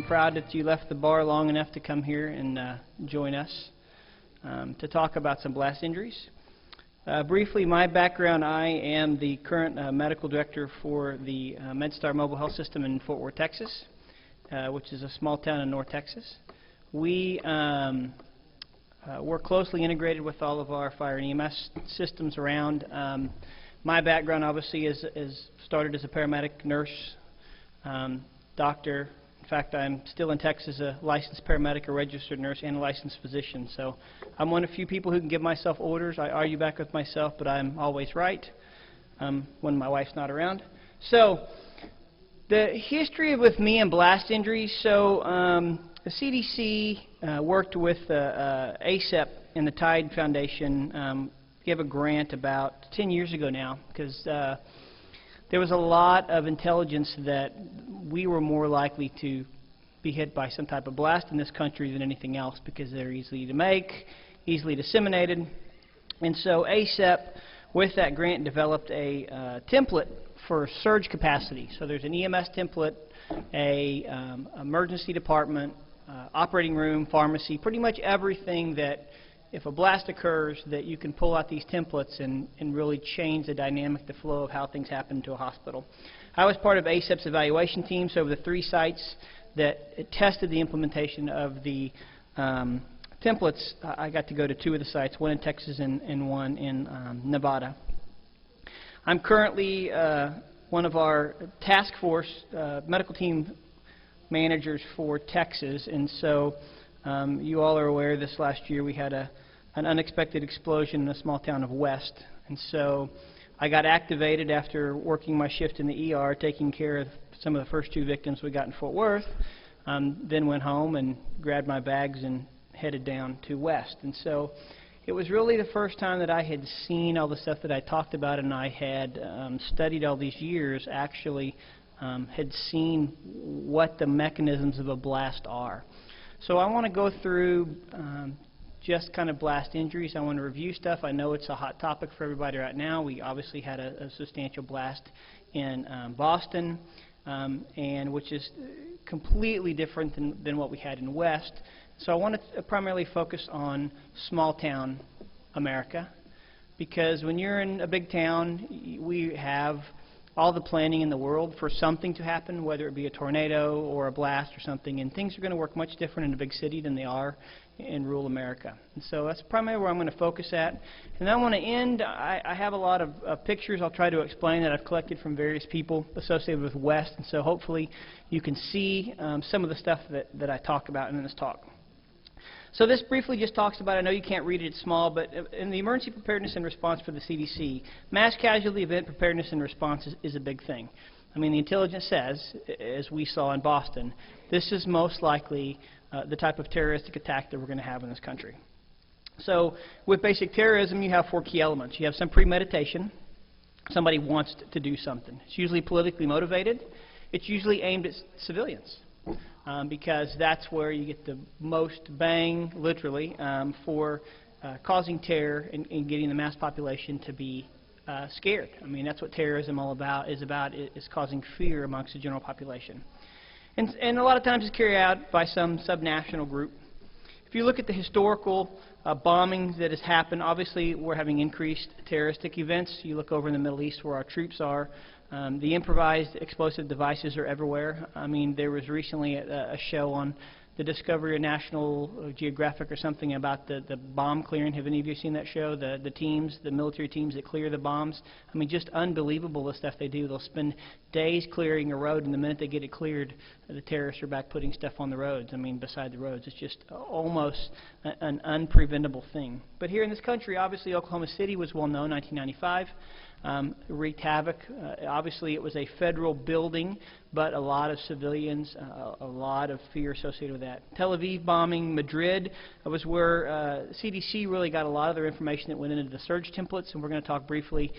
proud that you left the bar long enough to come here and join us to talk about some blast injuries. Briefly, my background: I am the current medical director for the MedStar Mobile Health System in Fort Worth, Texas, which is a small town in North Texas. We work closely integrated with all of our fire and EMS systems around. My background obviously is started as a paramedic, nurse, doctor. In fact, I'm still in Texas a licensed paramedic, a registered nurse, and a licensed physician. So I'm one of the few people who can give myself orders. I argue back with myself, but I'm always right when my wife's not around. So the history with me and blast injuries. So the CDC worked with ASEP and the Tide Foundation, gave a grant about 10 years ago now, because there was a lot of intelligence that we were more likely to be hit by some type of blast in this country than anything else, because they're easy to make, easily disseminated. And so ASEP, with that grant, developed a template for surge capacity. So there's an EMS template, a emergency department, operating room, pharmacy, pretty much everything that if a blast occurs, that you can pull out these templates and really change the dynamic, the flow of how things happen to a hospital. I was part of ASEP's evaluation team, so over the 3 sites that tested the implementation of the templates, I got to go to 2 of the sites, one in Texas and one in Nevada. I'm currently one of our task force medical team managers for Texas, and so you all are aware this last year we had an unexpected explosion in the small town of West, and so I got activated after working my shift in the ER, taking care of some of the first 2 victims we got in Fort Worth, then went home and grabbed my bags and headed down to West. And so it was really the first time that I had seen all the stuff that I talked about and I had studied all these years, actually had seen what the mechanisms of a blast are. So I want to go through just kind of blast injuries. I want to review stuff. I know it's a hot topic for everybody right now. We obviously had a substantial blast in Boston, and which is completely different than what we had in West. So I want to primarily focus on small town America, because when you're in a big town, we have all the planning in the world for something to happen, whether it be a tornado or a blast or something, and things are going to work much different in a big city than they are in rural America. And so that's primarily where I'm going to focus at. And I want to end, I have a lot of pictures I'll try to explain that I've collected from various people associated with West, and so hopefully you can see some of the stuff that I talk about in this talk. So this briefly just talks about, I know you can't read it, it's small, but in the emergency preparedness and response for the CDC, mass casualty event preparedness and response is a big thing. I mean, the intelligence says, as we saw in Boston, this is most likely the type of terroristic attack that we're going to have in this country. So with basic terrorism, you have 4 key elements. You have some premeditation. Somebody wants to do something. It's usually politically motivated. It's usually aimed at civilians. Because that's where you get the most bang, literally, for causing terror and getting the mass population to be scared. I mean, that's what terrorism is causing fear amongst the general population. And a lot of times it's carried out by some subnational group. If you look at the historical bombings that has happened, obviously we're having increased terroristic events. You look over in the Middle East where our troops are. The improvised explosive devices are everywhere. I mean, there was recently a show on the Discovery or National Geographic or something about the bomb clearing. Have any of you seen that show? The teams, the military teams that clear the bombs. I mean, just unbelievable the stuff they do. They'll spend days clearing a road, and the minute they get it cleared, the terrorists are back putting stuff on the roads. I mean, beside the roads. It's just almost an unpreventable thing. But here in this country, obviously Oklahoma City was well known, 1995. Wreaked havoc. Obviously it was a federal building, but a lot of civilians, a lot of fear associated with that. Tel Aviv bombing, Madrid was where CDC really got a lot of their information that went into the surge templates, and we're going to talk briefly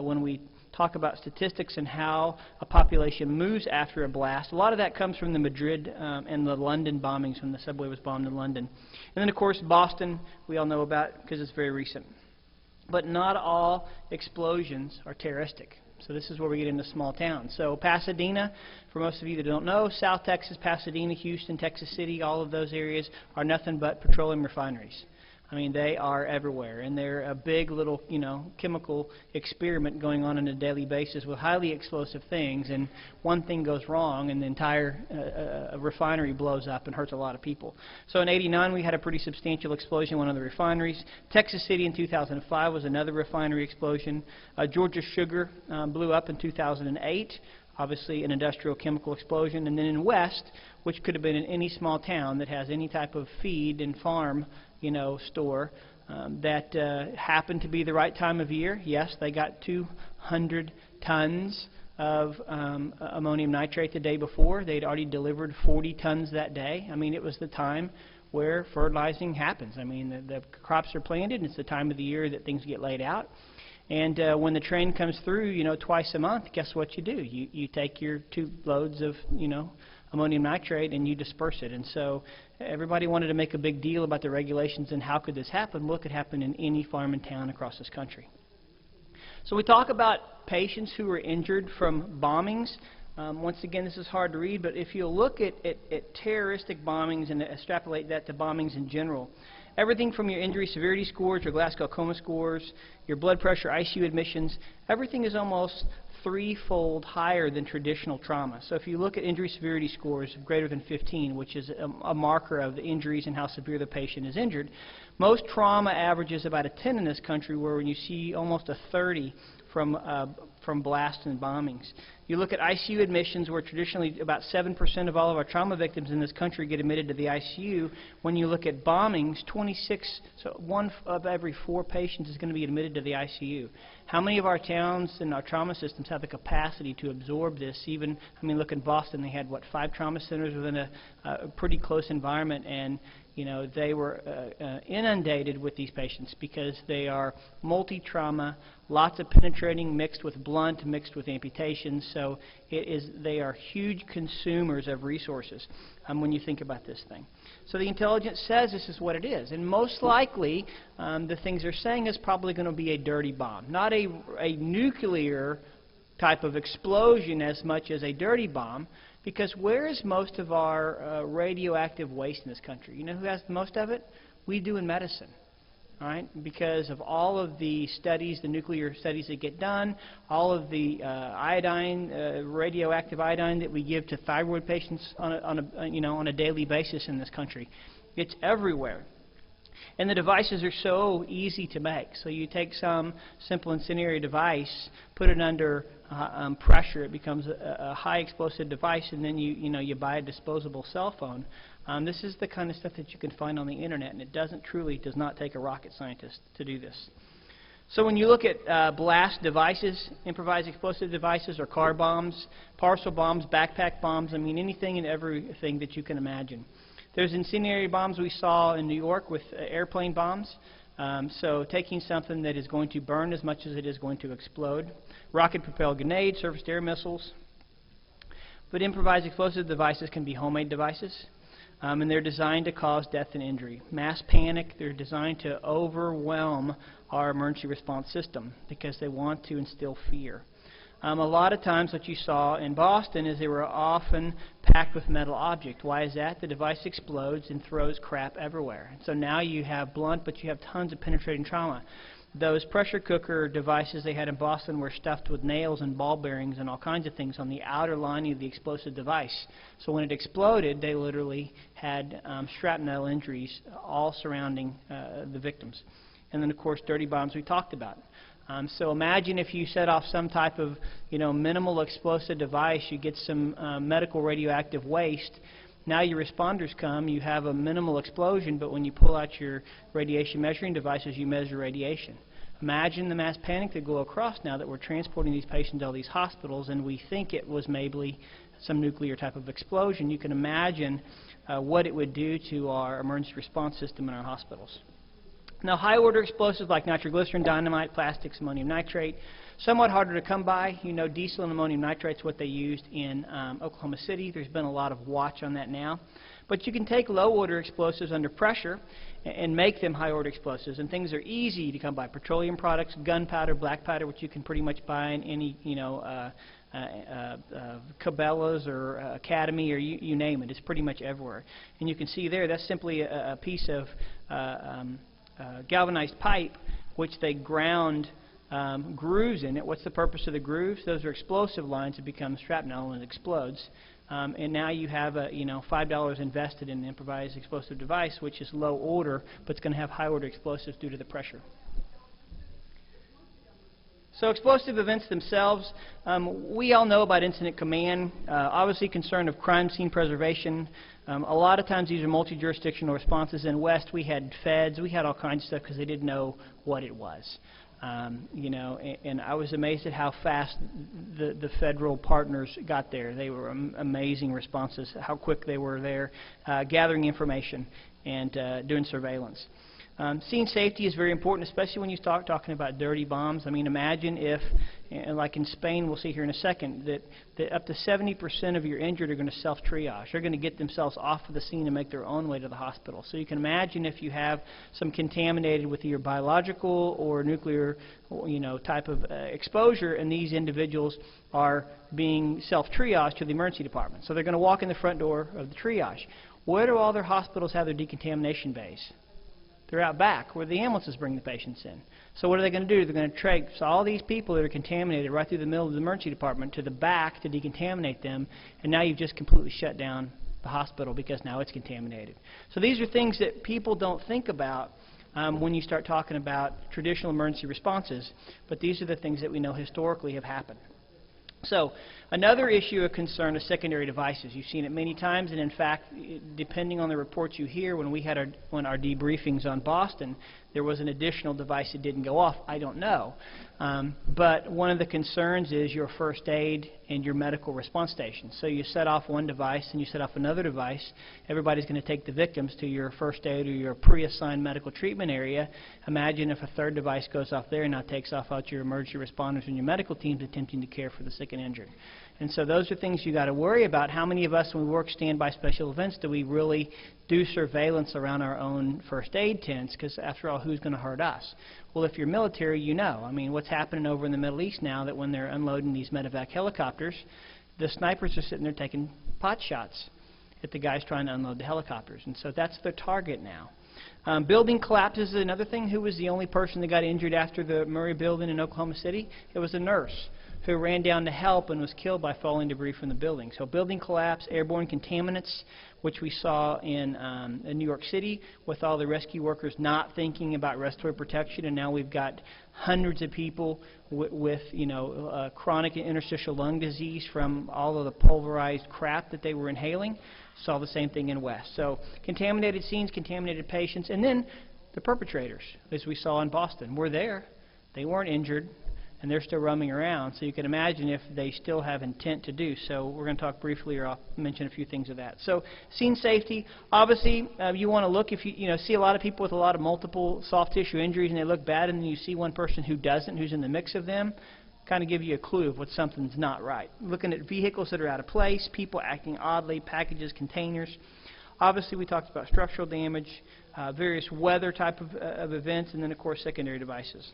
when we talk about statistics and how a population moves after a blast. A lot of that comes from the Madrid and the London bombings when the subway was bombed in London. And then of course Boston we all know about because it's very recent. But not all explosions are terroristic. So this is where we get into small towns. So Pasadena, for most of you that don't know, South Texas, Pasadena, Houston, Texas City, all of those areas are nothing but petroleum refineries. I mean, they are everywhere, and they're a big little, chemical experiment going on a daily basis with highly explosive things, and one thing goes wrong and the entire refinery blows up and hurts a lot of people. So in '89 we had a pretty substantial explosion in one of the refineries. Texas City in 2005 was another refinery explosion. Georgia Sugar blew up in 2008. Obviously an industrial chemical explosion. And then in West, which could have been in any small town that has any type of feed and farm store, that happened to be the right time of year. Yes, they got 200 tons of ammonium nitrate the day before. They'd already delivered 40 tons that day. I mean, it was the time where fertilizing happens. I mean, the crops are planted, and it's the time of the year that things get laid out. And when the train comes through, twice a month, guess what you do? You take your 2 loads of, ammonium nitrate and you disperse it. And so everybody wanted to make a big deal about the regulations and how could this happen. Well, it could happen in any farm and town across this country. So we talk about patients who were injured from bombings. Once again, this is hard to read, but if you look at terroristic bombings and extrapolate that to bombings in general, everything from your injury severity scores, your Glasgow coma scores, your blood pressure, ICU admissions, everything is almost 3-fold higher than traditional trauma. So if you look at injury severity scores of greater than 15, which is a marker of the injuries and how severe the patient is injured, most trauma averages about a 10 in this country, where when you see almost a 30 from blasts and bombings. You look at ICU admissions, where traditionally about 7% of all of our trauma victims in this country get admitted to the ICU. When you look at bombings, 26, so 1 of every 4 patients is going to be admitted to the ICU. How many of our towns and our trauma systems have the capacity to absorb this? Even, I mean, look in Boston, they had, 5 trauma centers within a pretty close environment, and they were inundated with these patients because they are multi-trauma, lots of penetrating mixed with blunt, mixed with amputations. So they are huge consumers of resources when you think about this thing. So the intelligence says this is what it is. And most likely, the things they're saying is probably going to be a dirty bomb. Not a nuclear type of explosion as much as a dirty bomb. Because where is most of our radioactive waste in this country? You know who has the most of it? We do in medicine. All right? Because of all of the studies, the nuclear studies that get done, all of the iodine, radioactive iodine that we give to thyroid patients on a daily basis in this country. It's everywhere. And the devices are so easy to make. So you take some simple incendiary device, put it under pressure, it becomes a high explosive device, and then you buy a disposable cell phone. This is the kind of stuff that you can find on the internet, and it does not take a rocket scientist to do this. So when you look at blast devices, improvised explosive devices, or car bombs, parcel bombs, backpack bombs, I mean anything and everything that you can imagine. There's incendiary bombs we saw in New York with airplane bombs. So taking something that is going to burn as much as it is going to explode. Rocket-propelled grenades, surface-to-air missiles. But improvised explosive devices can be homemade devices. And they're designed to cause death and injury. Mass panic, they're designed to overwhelm our emergency response system because they want to instill fear. A lot of times what you saw in Boston is they were often packed with metal object. Why is that? The device explodes and throws crap everywhere. So now you have blunt, but you have tons of penetrating trauma. Those pressure cooker devices they had in Boston were stuffed with nails and ball bearings and all kinds of things on the outer lining of the explosive device. So when it exploded, they literally had shrapnel injuries all surrounding the victims. And then, of course, dirty bombs we talked about. So imagine if you set off some type of, minimal explosive device, you get some medical radioactive waste. Now your responders come, you have a minimal explosion, but when you pull out your radiation measuring devices, you measure radiation. Imagine the mass panic that go across now that we're transporting these patients to all these hospitals, and we think it was maybe some nuclear type of explosion. You can imagine what it would do to our emergency response system in our hospitals. Now, high-order explosives like nitroglycerin, dynamite, plastics, ammonium nitrate, somewhat harder to come by. Diesel and ammonium nitrate is what they used in Oklahoma City. There's been a lot of watch on that now. But you can take low-order explosives under pressure and make them high-order explosives, and things are easy to come by. Petroleum products, gunpowder, black powder, which you can pretty much buy in any, Cabela's or Academy, or you name it. It's pretty much everywhere. And you can see there, that's simply a piece of galvanized pipe which they ground grooves in it. What's the purpose of the grooves? Those are explosive lines that become shrapnel and it explodes. And now you have $5 invested in an improvised explosive device, which is low order, but it's going to have high order explosives due to the pressure. So explosive events themselves, we all know about incident command, obviously concern of crime scene preservation. A lot of times these are multi-jurisdictional responses. In West we had feds, we had all kinds of stuff because they didn't know what it was. And I was amazed at how fast the federal partners got there. They were amazing responses, how quick they were there, gathering information and doing surveillance. Scene safety is very important, especially when you start talking about dirty bombs. I mean, imagine if, like in Spain, we'll see here in a second, that up to 70% of your injured are going to self-triage. They're going to get themselves off of the scene and make their own way to the hospital. So you can imagine if you have some contaminated with either biological or nuclear, type of exposure, and these individuals are being self-triaged to the emergency department. So they're going to walk in the front door of the triage. Where do all their hospitals have their decontamination bays? They're out back where the ambulances bring the patients in. So what are they going to do? They're going to trace all these people that are contaminated right through the middle of the emergency department to the back to decontaminate them, and now you've just completely shut down the hospital because now it's contaminated. So these are things that people don't think about when you start talking about traditional emergency responses, but these are the things that we know historically have happened. So another issue of concern is secondary devices. You've seen it many times, and in fact, depending on the reports you hear, when we had our debriefings on Boston, there was an additional device that didn't go off. I don't know. But one of the concerns is your first aid and your medical response station. So you set off one device and you set off another device. Everybody's going to take the victims to your first aid or your pre-assigned medical treatment area. Imagine if a third device goes off there and now takes off out your emergency responders and your medical teams attempting to care for the sick and injured. And so those are things you got to worry about. How many of us, when we work standby special events, do we really do surveillance around our own first aid tents? Because after all, who's going to hurt us? Well, if you're military, you know. I mean, what's happening over in the Middle East now, that when they're unloading these medevac helicopters, the snipers are sitting there taking pot shots at the guys trying to unload the helicopters. And so that's their target now. Building collapses is another thing. Who was the only person that got injured after the Murray building in Oklahoma City? It was a nurse who ran down to help and was killed by falling debris from the building. So building collapse, airborne contaminants, which we saw in New York City with all the rescue workers not thinking about respiratory protection, and now we've got hundreds of people with chronic interstitial lung disease from all of the pulverized crap that they were inhaling. Saw the same thing in West. So contaminated scenes, contaminated patients, and then the perpetrators, as we saw in Boston, were there. They weren't injured, and they're still roaming around. So you can imagine if they still have intent to do so. We're going to talk briefly, or I'll mention a few things of that. So scene safety, obviously you want to look, if you see a lot of people with a lot of multiple soft tissue injuries and they look bad, and then you see one person who doesn't, who's in the mix of them, kind of give you a clue of what something's not right. Looking at vehicles that are out of place, people acting oddly, packages, containers. Obviously we talked about structural damage, various weather type of events, and then of course secondary devices.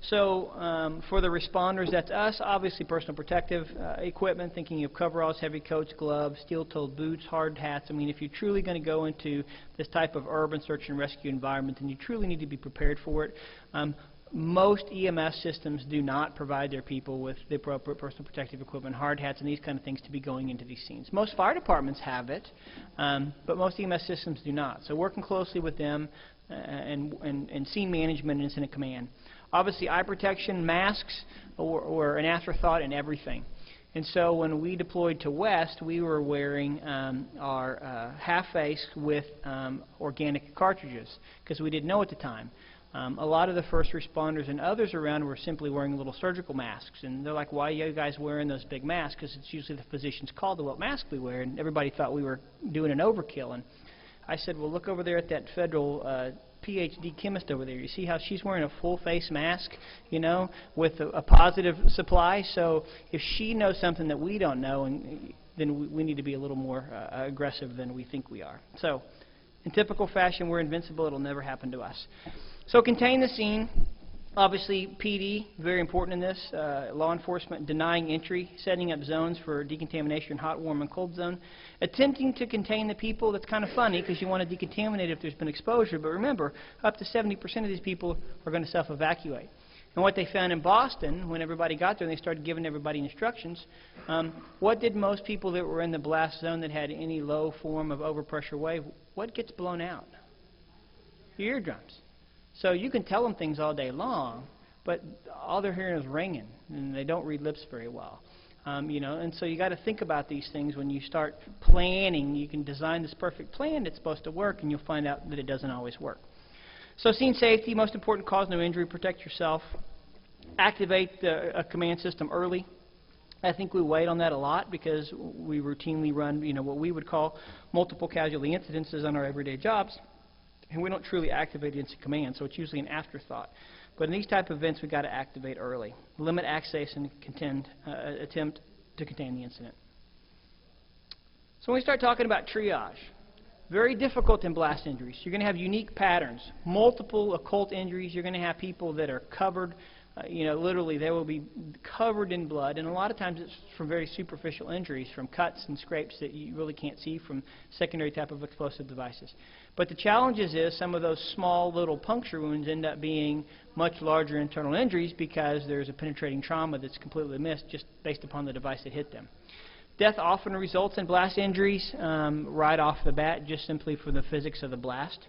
So for the responders, that's us. Obviously personal protective equipment, thinking of coveralls, heavy coats, gloves, steel-toed boots, hard hats. I mean, if you're truly going to go into this type of urban search and rescue environment, then you truly need to be prepared for it. Most EMS systems do not provide their people with the appropriate personal protective equipment, hard hats, and these kind of things to be going into these scenes. Most fire departments have it, but most EMS systems do not. So working closely with them and scene management and incident command. Obviously, eye protection, masks were an afterthought in everything. And so when we deployed to West, we were wearing our half face with organic cartridges because we didn't know at the time. A lot of the first responders and others around were simply wearing little surgical masks. And they're like, why are you guys wearing those big masks? Because it's usually the physician's call to what mask we wear. And everybody thought we were doing an overkill. And I said, well, look over there at that federal PhD chemist over there. You see how she's wearing a full face mask, with a positive supply? So if she knows something that we don't know, and then we need to be a little more aggressive than we think we are. So, in typical fashion, we're invincible. It'll never happen to us. So, contain the scene. Obviously, PD, very important in this. Law enforcement denying entry, setting up zones for decontamination, hot, warm, and cold zone. Attempting to contain the people. That's kind of funny because you want to decontaminate if there's been exposure. But remember, up to 70% of these people are going to self-evacuate. And what they found in Boston, when everybody got there and they started giving everybody instructions, what did most people that were in the blast zone that had any low form of overpressure wave, what gets blown out? Your eardrums. So you can tell them things all day long, but all they're hearing is ringing, and they don't read lips very well. And so you got to think about these things when you start planning. You can design this perfect plan that's supposed to work, and you'll find out that it doesn't always work. So scene safety, most important, cause no injury, protect yourself. Activate a command system early. I think we wait on that a lot because we routinely run, what we would call multiple casualty incidences on our everyday jobs, and we don't truly activate instant command, so it's usually an afterthought. But in these type of events, we've got to activate early. Limit access and attempt to contain the incident. So when we start talking about triage, very difficult in blast injuries. You're going to have unique patterns, multiple occult injuries. You're going to have people that are covered, literally they will be covered in blood, and a lot of times it's from very superficial injuries, from cuts and scrapes that you really can't see from secondary type of explosive devices. But the challenge is some of those small little puncture wounds end up being much larger internal injuries because there's a penetrating trauma that's completely missed just based upon the device that hit them. Death often results in blast injuries right off the bat, just simply for the physics of the blast.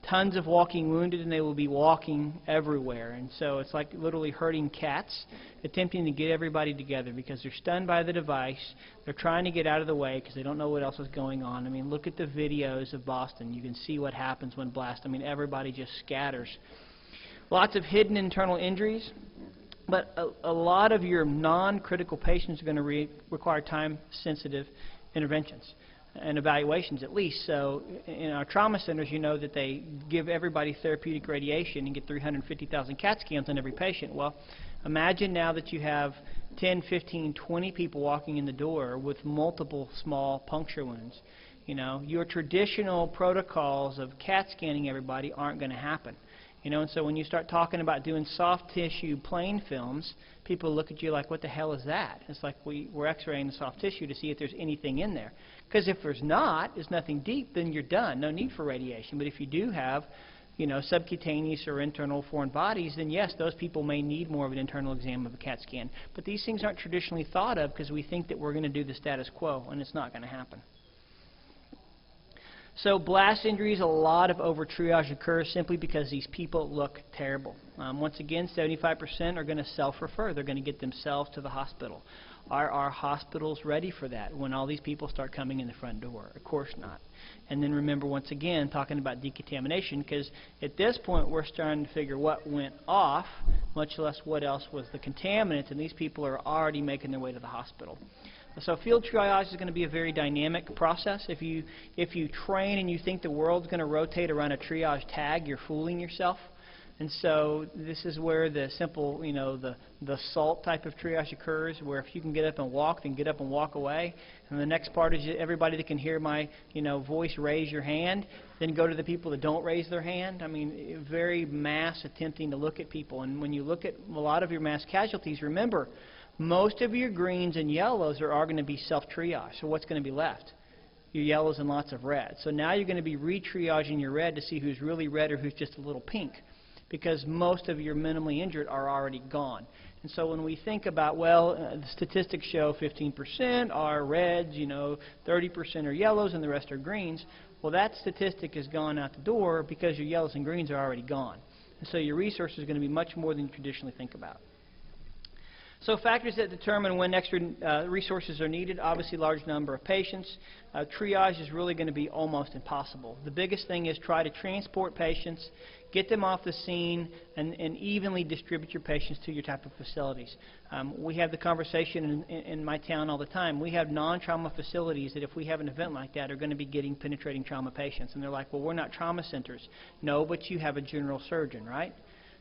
Tons of walking wounded, and they will be walking everywhere. And so it's like literally herding cats, attempting to get everybody together because they're stunned by the device. They're trying to get out of the way because they don't know what else is going on. I mean, look at the videos of Boston. You can see what happens when blast. I mean, everybody just scatters. Lots of hidden internal injuries. But a lot of your non-critical patients are going to require time-sensitive interventions and evaluations at least. So in our trauma centers, you know that they give everybody therapeutic radiation and get 350,000 CAT scans on every patient. Well, imagine now that you have 10, 15, 20 people walking in the door with multiple small puncture wounds. Your traditional protocols of CAT scanning everybody aren't going to happen. And so when you start talking about doing soft tissue plain films, people look at you like, what the hell is that? It's like we're x-raying the soft tissue to see if there's anything in there. Because if there's nothing deep, then you're done. No need for radiation. But if you do have, subcutaneous or internal foreign bodies, then yes, those people may need more of an internal exam of a CAT scan. But these things aren't traditionally thought of because we think that we're going to do the status quo, and it's not going to happen. So blast injuries, a lot of over-triage occurs simply because these people look terrible. Once again, 75% are going to self-refer. They're going to get themselves to the hospital. Are our hospitals ready for that when all these people start coming in the front door? Of course not. And then remember, once again, talking about decontamination, because at this point we're starting to figure what went off, much less what else was the contaminant, and these people are already making their way to the hospital. So field triage is going to be a very dynamic process. If you train and you think the world's going to rotate around a triage tag, you're fooling yourself. And so this is where the simple, the SALT type of triage occurs, where if you can get up and walk, then get up and walk away. And the next part is everybody that can hear my, voice raise your hand, then go to the people that don't raise their hand. I mean, very mass attempting to look at people. And when you look at a lot of your mass casualties, remember, most of your greens and yellows are going to be self-triage. So what's going to be left? Your yellows and lots of reds. So now you're going to be re-triaging your red to see who's really red or who's just a little pink, because most of your minimally injured are already gone. And so when we think about, the statistics show 15% are reds, 30% are yellows, and the rest are greens. Well, that statistic has gone out the door because your yellows and greens are already gone. And so your resources are going to be much more than you traditionally think about. So factors that determine when extra resources are needed, obviously large number of patients. Triage is really going to be almost impossible. The biggest thing is try to transport patients, get them off the scene, and evenly distribute your patients to your type of facilities. We have the conversation in my town all the time. We have non-trauma facilities that if we have an event like that are going to be getting penetrating trauma patients. And they're like, well, we're not trauma centers. No, but you have a general surgeon, right?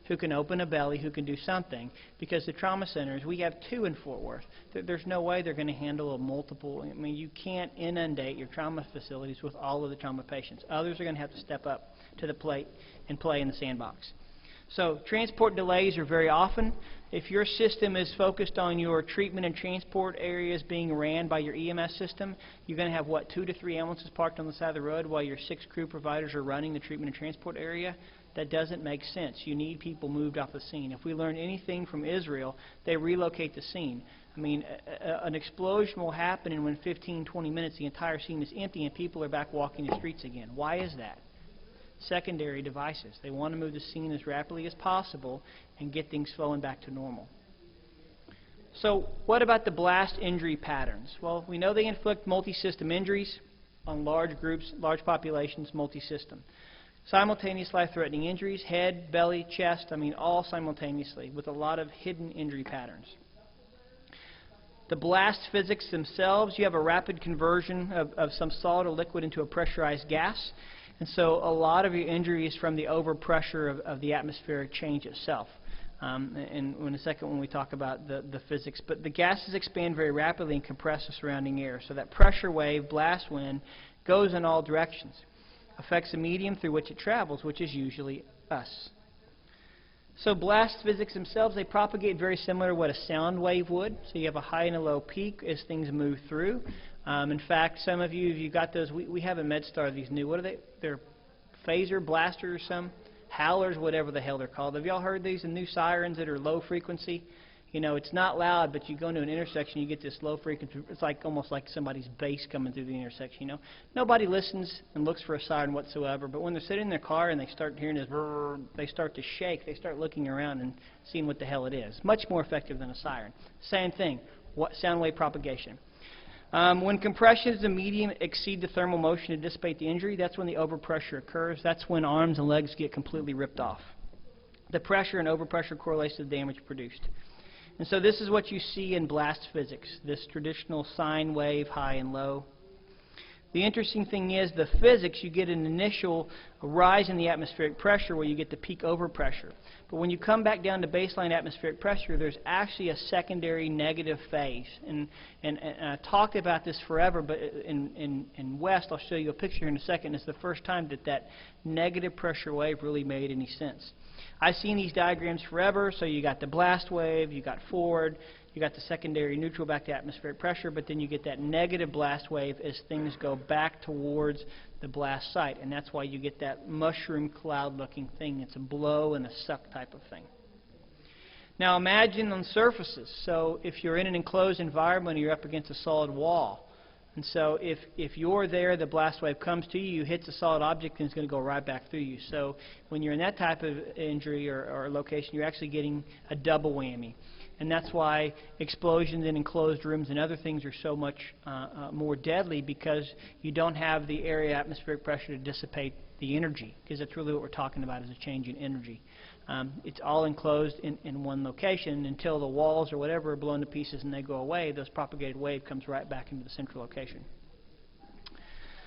who can open a belly, who can do something, because the trauma centers, we have 2 in Fort Worth. There's no way they're going to handle a multiple. I mean, you can't inundate your trauma facilities with all of the trauma patients. Others are going to have to step up to the plate and play in the sandbox. So transport delays are very often. If your system is focused on your treatment and transport areas being ran by your EMS system, you're going to have, 2 to 3 ambulances parked on the side of the road while your 6 crew providers are running the treatment and transport area. That doesn't make sense. You need people moved off the scene. If we learn anything from Israel, they relocate the scene. I mean, an explosion will happen, and within 15, 20 minutes, the entire scene is empty and people are back walking the streets again. Why is that? Secondary devices. They want to move the scene as rapidly as possible and get things flowing back to normal. So what about the blast injury patterns? Well, we know they inflict multi-system injuries on large groups, large populations, multi-system. Simultaneous life-threatening injuries, head, belly, chest, I mean all simultaneously with a lot of hidden injury patterns. The blast physics themselves, you have a rapid conversion of some solid or liquid into a pressurized gas. And so a lot of your injury is from the overpressure of the atmospheric change itself. And in a second when we talk about the physics. But the gases expand very rapidly and compress the surrounding air. So that pressure wave, blast wind, goes in all directions. Affects the medium through which it travels, which is usually us. So blast physics themselves, they propagate very similar to what a sound wave would. So you have a high and a low peak as things move through. In fact, some of you, if you got those, we have in MedStar these new, what are they? They're phaser blasters, some howlers, whatever the hell they're called. Have y'all heard these? The new sirens that are low frequency. You know, it's not loud, but you go into an intersection, you get this low frequency. It's like almost like somebody's bass coming through the intersection. You know, nobody listens and looks for a siren whatsoever. But when they're sitting in their car and they start hearing this, brrr, they start to shake. They start looking around and seeing what the hell it is. Much more effective than a siren. Same thing. Sound wave propagation. When compressions in medium exceed the thermal motion to dissipate the injury, that's when the overpressure occurs. That's when arms and legs get completely ripped off. The pressure and overpressure correlates to the damage produced. And so this is what you see in blast physics, this traditional sine wave, high and low. The interesting thing is the physics, you get an initial rise in the atmospheric pressure where you get the peak overpressure. But when you come back down to baseline atmospheric pressure, there's actually a secondary negative phase. And I talked about this forever, but in West, I'll show you a picture here in a second. It's the first time that negative pressure wave really made any sense. I've seen these diagrams forever, so you got the blast wave, you got forward, you got the secondary neutral back to atmospheric pressure, but then you get that negative blast wave as things go back towards the blast site, and that's why you get that mushroom cloud looking thing. It's a blow and a suck type of thing. Now imagine on surfaces, so if you're in an enclosed environment, you're up against a solid wall. And so if you're there, the blast wave comes to you, hits a solid object, and it's going to go right back through you. So when you're in that type of injury or location, you're actually getting a double whammy. And that's why explosions in enclosed rooms and other things are so much more deadly, because you don't have the area atmospheric pressure to dissipate the energy, because that's really what we're talking about, is a change in energy. It's all enclosed in one location until the walls or whatever are blown to pieces and they go away. Those propagated wave comes right back into the central location.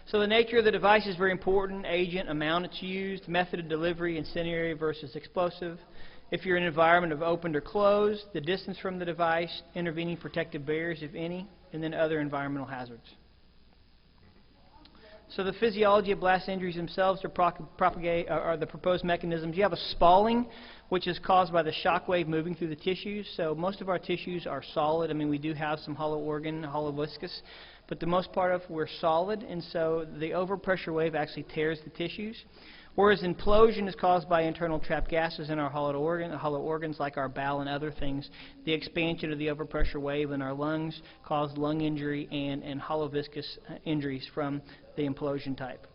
So the nature of the device is very important. Agent, amount it's used, method of delivery, incendiary versus explosive. If you're in an environment of opened or closed, the distance from the device, intervening protective barriers, if any, and then other environmental hazards. So the physiology of blast injuries themselves are the proposed mechanisms. You have a spalling, which is caused by the shock wave moving through the tissues. So most of our tissues are solid. I mean, we do have some hollow organ, hollow viscous, but the most part of we're solid, and so the overpressure wave actually tears the tissues. Whereas implosion is caused by internal trapped gases in our hollow organs like our bowel and other things. The expansion of the overpressure wave in our lungs caused lung injury and hollow viscous injuries from the implosion type.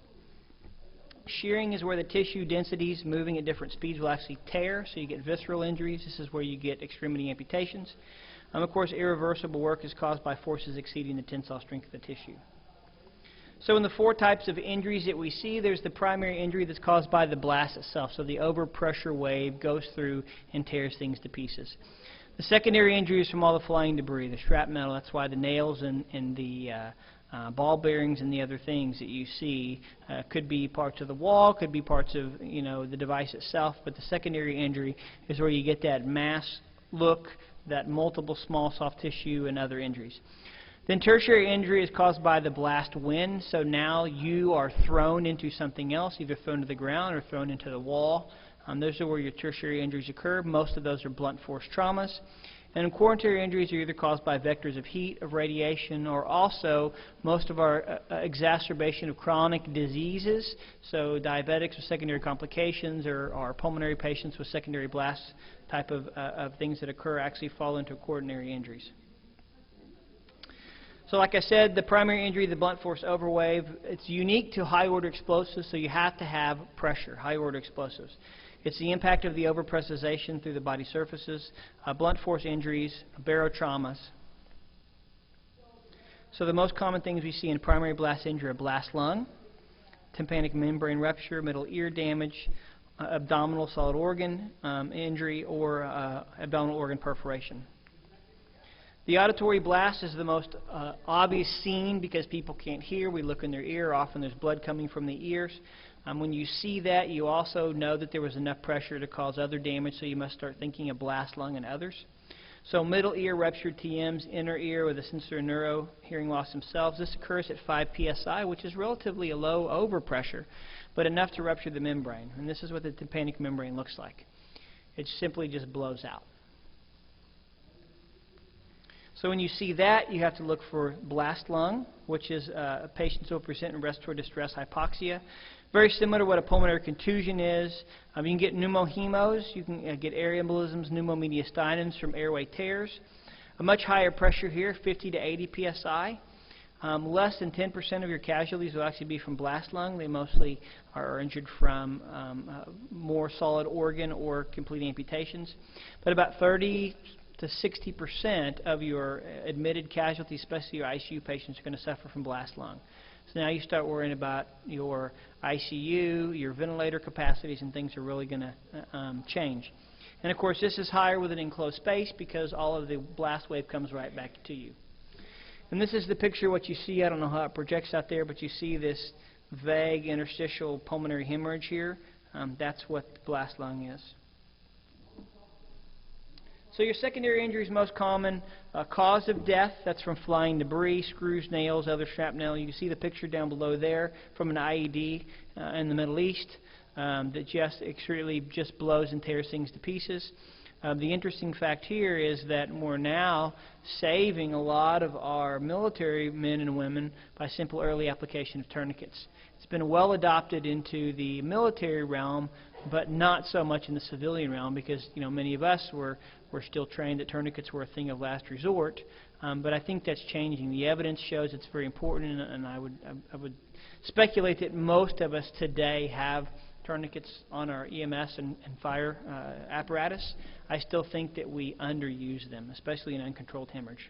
Shearing is where the tissue densities moving at different speeds will actually tear, so you get visceral injuries. This is where you get extremity amputations. Of course, irreversible work is caused by forces exceeding the tensile strength of the tissue. So in the 4 types of injuries that we see, there's the primary injury that's caused by the blast itself. So the overpressure wave goes through and tears things to pieces. The secondary injury is from all the flying debris, the shrapnel. That's why the nails and the ball bearings and the other things that you see. Could be parts of the wall, could be parts of the device itself, but the secondary injury is where you get that mass look, that multiple small soft tissue and other injuries. Then tertiary injury is caused by the blast wind, so now you are thrown into something else, either thrown to the ground or thrown into the wall. Those are where your tertiary injuries occur. Most of those are blunt force traumas. And quaternary injuries are either caused by vectors of heat, of radiation, or also most of our exacerbation of chronic diseases, so diabetics with secondary complications or pulmonary patients with secondary blast type of things that occur actually fall into quaternary injuries. So like I said, the primary injury, the blunt force overwave, it's unique to high-order explosives, so you have to have pressure, high-order explosives. It's the impact of the overpressurization through the body surfaces, blunt force injuries, barotraumas. So the most common things we see in primary blast injury are blast lung, tympanic membrane rupture, middle ear damage, abdominal solid organ injury, or abdominal organ perforation. The auditory blast is the most obvious scene because people can't hear. We look in their ear. Often there's blood coming from the ears. When you see that, you also know that there was enough pressure to cause other damage, so you must start thinking of blast lung and others. So middle ear ruptured TMs, inner ear with a sensory neuro hearing loss themselves. This occurs at 5 psi, which is relatively a low overpressure, but enough to rupture the membrane. And this is what the tympanic membrane looks like. It simply just blows out. So when you see that, you have to look for blast lung, which is patients who will present in respiratory distress hypoxia. Very similar to what a pulmonary contusion is. You can get pneumohemos, you can get air embolisms, pneumomediastinums from airway tears. A much higher pressure here, 50 to 80 psi. Less than 10% of your casualties will actually be from blast lung. They mostly are injured from more solid organ or complete amputations. But about 30 to 60% of your admitted casualties, especially your ICU patients, are going to suffer from blast lung. So now you start worrying about your ICU, your ventilator capacities, and things are really going to change. And of course, this is higher with an enclosed space because all of the blast wave comes right back to you. And this is the picture, what you see. I don't know how it projects out there, but you see this vague interstitial pulmonary hemorrhage here. That's what blast lung is. So your secondary injury is most common. Cause of death, that's from flying debris, screws, nails, other shrapnel. You can see the picture down below there from an IED in the Middle East that just blows and tears things to pieces. The interesting fact here is that we're now saving a lot of our military men and women by simple early application of tourniquets. It's been well adopted into the military realm, but not so much in the civilian realm because many of us were still trained that tourniquets were a thing of last resort. But I think that's changing. The evidence shows it's very important, and I would speculate that most of us today have tourniquets on our EMS and fire apparatus. I still think that we underuse them, especially in uncontrolled hemorrhage.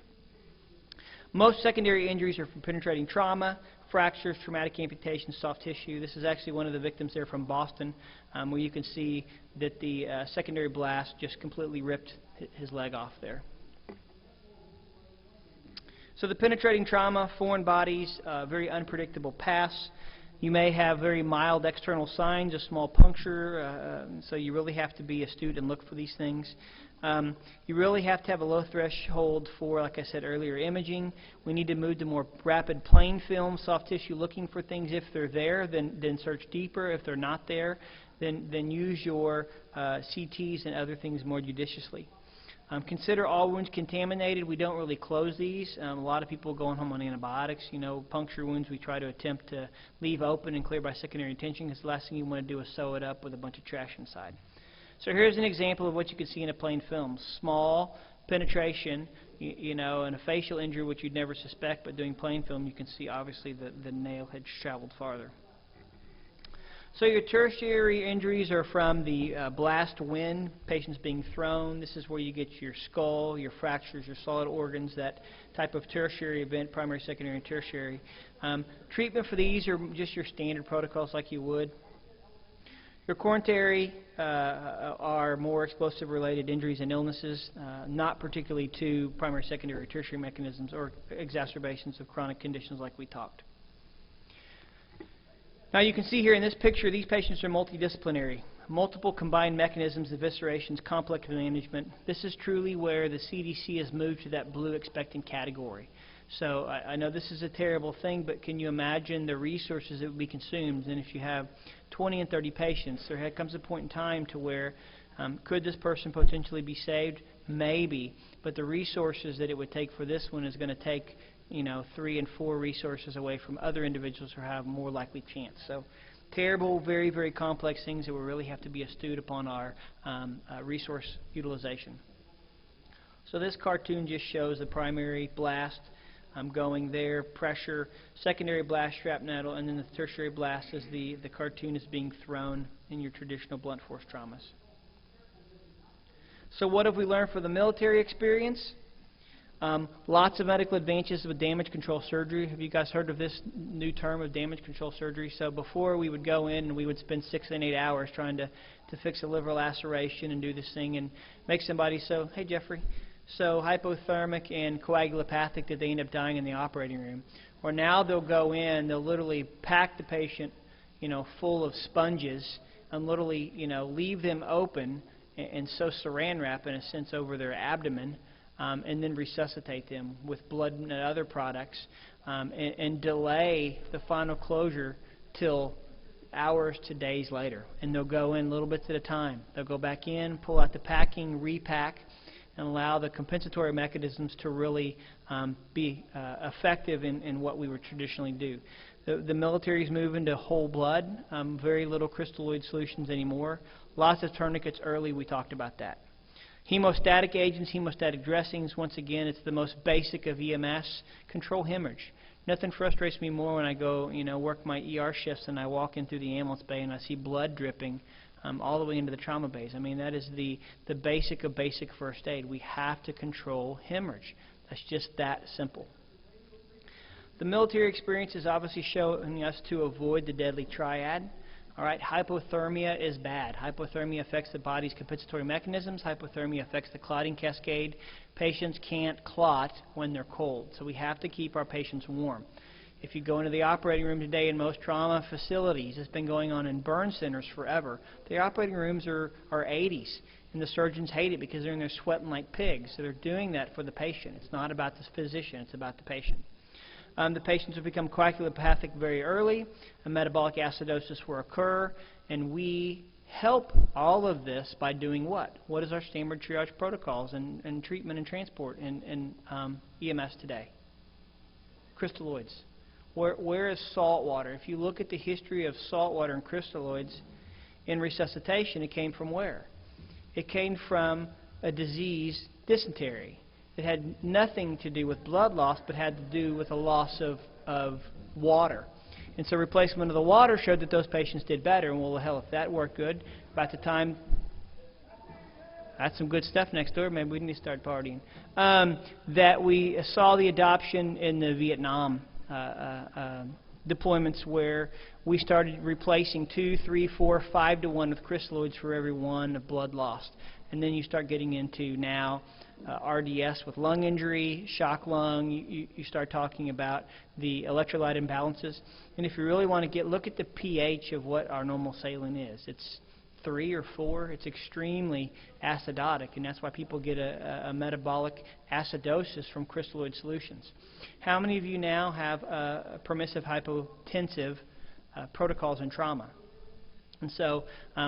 Most secondary injuries are from penetrating trauma, fractures, traumatic amputations, soft tissue. This is actually one of the victims there from Boston, where you can see that the secondary blast just completely ripped his leg off there. So the penetrating trauma, foreign bodies, very unpredictable paths. You may have very mild external signs, a small puncture, so you really have to be astute and look for these things. You really have to have a low threshold for, like I said earlier, imaging. We need to move to more rapid plain film, soft tissue, looking for things. If they're there, then search deeper. If they're not there, then use your CTs and other things more judiciously. Consider all wounds contaminated. We don't really close these. A lot of people going home on antibiotics. Puncture wounds we try to attempt to leave open and clear by secondary intention because the last thing you want to do is sew it up with a bunch of trash inside. So here's an example of what you can see in a plain film. Small penetration, and a facial injury which you'd never suspect, but doing plain film you can see obviously the nail had traveled farther. So your tertiary injuries are from the blast wind, patients being thrown. This is where you get your skull, your fractures, your solid organs, that type of tertiary event, primary, secondary, and tertiary. Treatment for these are just your standard protocols like you would. Your coronary are more explosive-related injuries and illnesses, not particularly to primary, secondary, or tertiary mechanisms or exacerbations of chronic conditions like we talked. Now you can see here in this picture, these patients are multidisciplinary. Multiple combined mechanisms, eviscerations, complex management. This is truly where the CDC has moved to that blue expectant category. So I know this is a terrible thing, but can you imagine the resources that would be consumed? And if you have 20 and 30 patients, there comes a point in time to where could this person potentially be saved? Maybe, but the resources that it would take for this one is going to take 3 and 4 resources away from other individuals who have a more likely chance. So terrible, very, very complex things that will really have to be astute upon our resource utilization. So this cartoon just shows the primary blast going there, pressure, secondary blast shrapnel, and then the tertiary blast as the cartoon is being thrown in your traditional blunt force traumas. So what have we learned from the military experience? Lots of medical advances with damage control surgery. Have you guys heard of this new term of damage control surgery? So before we would go in and we would spend 6 and 8 hours trying to fix a liver laceration and do this thing and make somebody so, hey Jeffrey, so hypothermic and coagulopathic that they end up dying in the operating room. Or now they'll go in, they'll literally pack the patient, full of sponges and literally, leave them open and sew saran wrap in a sense over their abdomen. And then resuscitate them with blood and other products and delay the final closure till hours to days later. And they'll go in little bits at a time. They'll go back in, pull out the packing, repack, and allow the compensatory mechanisms to really be effective in what we would traditionally do. The military is moving to whole blood, very little crystalloid solutions anymore. Lots of tourniquets early, we talked about that. Hemostatic agents, hemostatic dressings, once again, it's the most basic of EMS. Control hemorrhage. Nothing frustrates me more when I go, work my ER shifts and I walk in through the ambulance bay and I see blood dripping all the way into the trauma bays. I mean, that is the basic of basic first aid. We have to control hemorrhage. That's just that simple. The military experience is obviously showing us to avoid the deadly triad. All right, hypothermia is bad. Hypothermia affects the body's compensatory mechanisms. Hypothermia affects the clotting cascade. Patients can't clot when they're cold, so we have to keep our patients warm. If you go into the operating room today in most trauma facilities, it's been going on in burn centers forever. The operating rooms are 80s, and the surgeons hate it because they're in there sweating like pigs. So they're doing that for the patient. It's not about the physician, it's about the patient. The patients will become coagulopathic very early. A metabolic acidosis will occur, and we help all of this by doing what? What is our standard triage protocols and treatment and transport in EMS today? Crystalloids. Where is salt water? If you look at the history of salt water and crystalloids in resuscitation, it came from where? It came from a disease, dysentery. It had nothing to do with blood loss, but had to do with a loss of water. And so replacement of the water showed that those patients did better. And well, hell, if that worked good, about the time, that's some good stuff next door, maybe we need to start partying, that we saw the adoption in the Vietnam deployments where we started replacing 2, 3, 4, 5 to 1 with crystalloids for every 1 of blood lost. And then you start getting into now RDS with lung injury, shock lung. You start talking about the electrolyte imbalances. And if you really want to look at the pH of what our normal saline is. It's 3 or 4. It's extremely acidotic, and that's why people get a metabolic acidosis from crystalloid solutions. How many of you now have permissive hypotensive protocols in trauma? And so